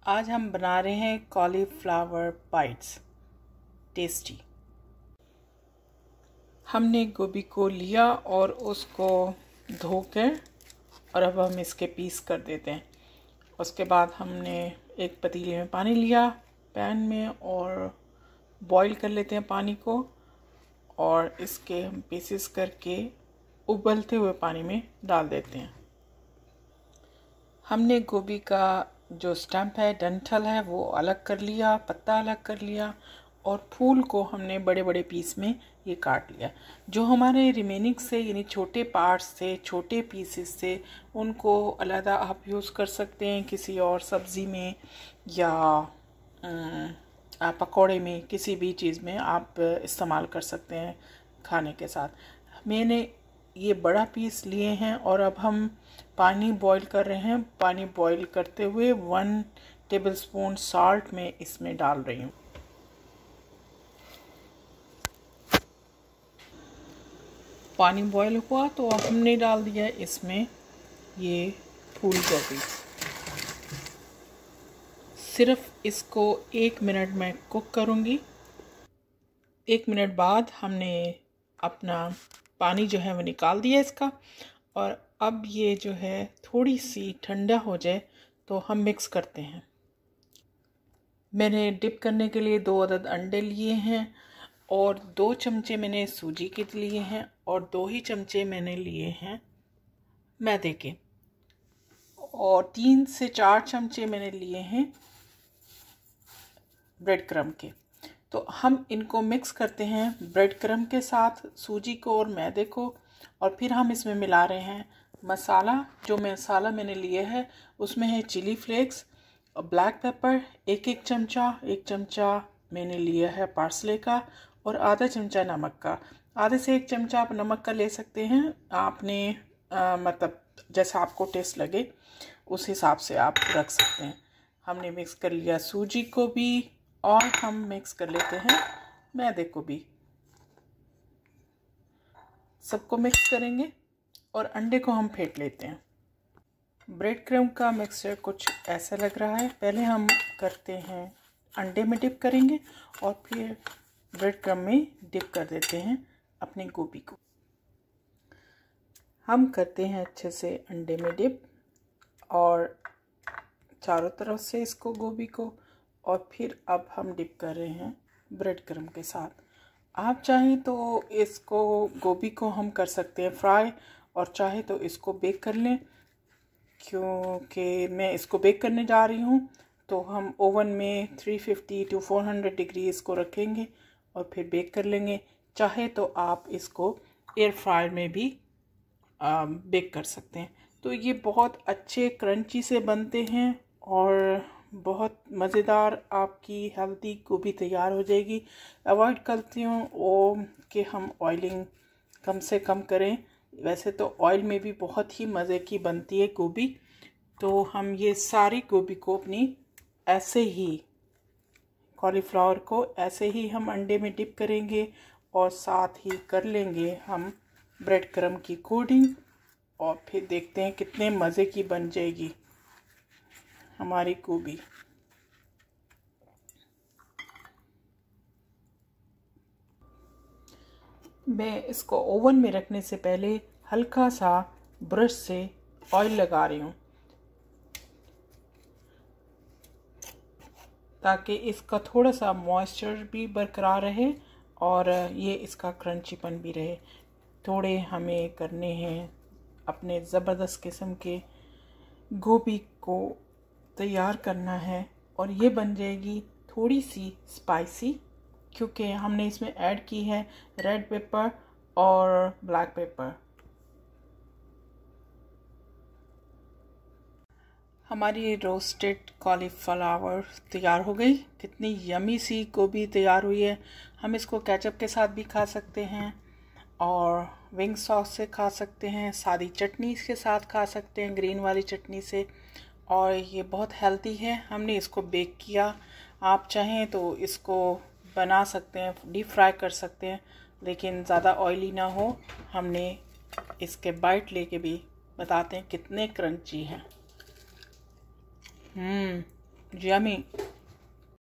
आज हम बना रहे हैं कॉलीफ्लावर बाइट्स टेस्टी। हमने गोभी को लिया और उसको धोकर और अब हम इसके पीस कर देते हैं। उसके बाद हमने एक पतीले में पानी लिया पैन में और बॉईल कर लेते हैं पानी को और इसके हम पीसेस करके उबलते हुए पानी में डाल देते हैं। हमने गोभी का जो स्टम्प है, डंठल है, वो अलग कर लिया, पत्ता अलग कर लिया और फूल को हमने बड़े बड़े पीस में ये काट लिया। जो हमारे रिमेनिंग से यानी छोटे पार्ट्स से, छोटे पीसेस से, उनको अलग आप यूज़ कर सकते हैं किसी और सब्ज़ी में या पकौड़े में, किसी भी चीज़ में आप इस्तेमाल कर सकते हैं खाने के साथ। मैंने ये बड़ा पीस लिए हैं और अब हम पानी बॉईल कर रहे हैं। पानी बॉईल करते हुए 1 टेबलस्पून साल्ट में इसमें डाल रही हूँ। पानी बॉईल हुआ तो अब हमने डाल दिया इसमें ये फूल गोभी। सिर्फ इसको 1 मिनट में कुक करूँगी। 1 मिनट बाद हमने अपना पानी जो है वो निकाल दिया इसका और अब ये जो है थोड़ी सी ठंडा हो जाए तो हम मिक्स करते हैं। मैंने डिप करने के लिए 2 अदद अंडे लिए हैं और 2 चमचे मैंने सूजी के लिए हैं और 2 ही चमचे मैंने लिए हैं मैदे के और 3 से 4 चमचे मैंने लिए हैं ब्रेड क्रम्ब के। तो हम इनको मिक्स करते हैं ब्रेड क्रम्ब के साथ, सूजी को और मैदे को, और फिर हम इसमें मिला रहे हैं मसाला। जो मसाला मैंने लिया है उसमें है चिली फ्लेक्स और ब्लैक पेपर 1 चमचा, 1 चमचा मैंने लिया है पार्सले का और आधा चमचा नमक का। आधे से 1 चमचा आप नमक का ले सकते हैं, आपने मतलब जैसा आपको टेस्ट लगे उस हिसाब से आप रख सकते हैं। हमने मिक्स कर लिया सूजी को भी और हम मिक्स कर लेते हैं मैदे को भी। सबको मिक्स करेंगे और अंडे को हम फेंट लेते हैं। ब्रेड क्रम्ब का मिक्सचर कुछ ऐसा लग रहा है। पहले हम करते हैं अंडे में डिप करेंगे और फिर ब्रेड क्रम्ब में डिप कर देते हैं अपने गोभी को। हम करते हैं अच्छे से अंडे में डिप और चारों तरफ से इसको गोभी को, और फिर अब हम डिप कर रहे हैं ब्रेड क्रम्ब के साथ। आप चाहें तो इसको गोभी को हम कर सकते हैं फ्राई और चाहे तो इसको बेक कर लें। क्योंकि मैं इसको बेक करने जा रही हूँ तो हम ओवन में 350 to 400 डिग्री इसको रखेंगे और फिर बेक कर लेंगे। चाहे तो आप इसको एयर फ्रायर में भी बेक कर सकते हैं। तो ये बहुत अच्छे क्रंची से बनते हैं और बहुत मज़ेदार आपकी हेल्दी गोभी तैयार हो जाएगी। अवॉइड करती हूँ वो कि हम ऑयलिंग कम से कम करें। वैसे तो ऑयल में भी बहुत ही मज़े की बनती है गोभी। तो हम ये सारी गोभी को अपनी ऐसे ही, कॉलीफ्लावर को ऐसे ही हम अंडे में डिप करेंगे और साथ ही कर लेंगे हम ब्रेड क्रम्ब की कोटिंग और फिर देखते हैं कितने मज़े की बन जाएगी हमारी गोभी। मैं इसको ओवन में रखने से पहले हल्का सा ब्रश से ऑयल लगा रही हूँ ताकि इसका थोड़ा सा मॉइस्चर भी बरकरार रहे और ये इसका क्रंचीपन भी रहे। थोड़े हमें करने हैं अपने ज़बरदस्त किस्म के गोभी को तैयार करना है और ये बन जाएगी थोड़ी सी स्पाइसी क्योंकि हमने इसमें ऐड की है रेड पेपर और ब्लैक पेपर। हमारी रोस्टेड कॉलीफ्लावर तैयार हो गई। कितनी यमी सी गोभी तैयार हुई है। हम इसको केचप के साथ भी खा सकते हैं और विंग सॉस से खा सकते हैं, सादी चटनी के साथ खा सकते हैं, ग्रीन वाली चटनी से, और ये बहुत हेल्दी है। हमने इसको बेक किया। आप चाहें तो इसको बना सकते हैं, डीप फ्राई कर सकते हैं, लेकिन ज़्यादा ऑयली ना हो। हमने इसके बाइट लेके भी बताते हैं कितने क्रंची हैं। yummy.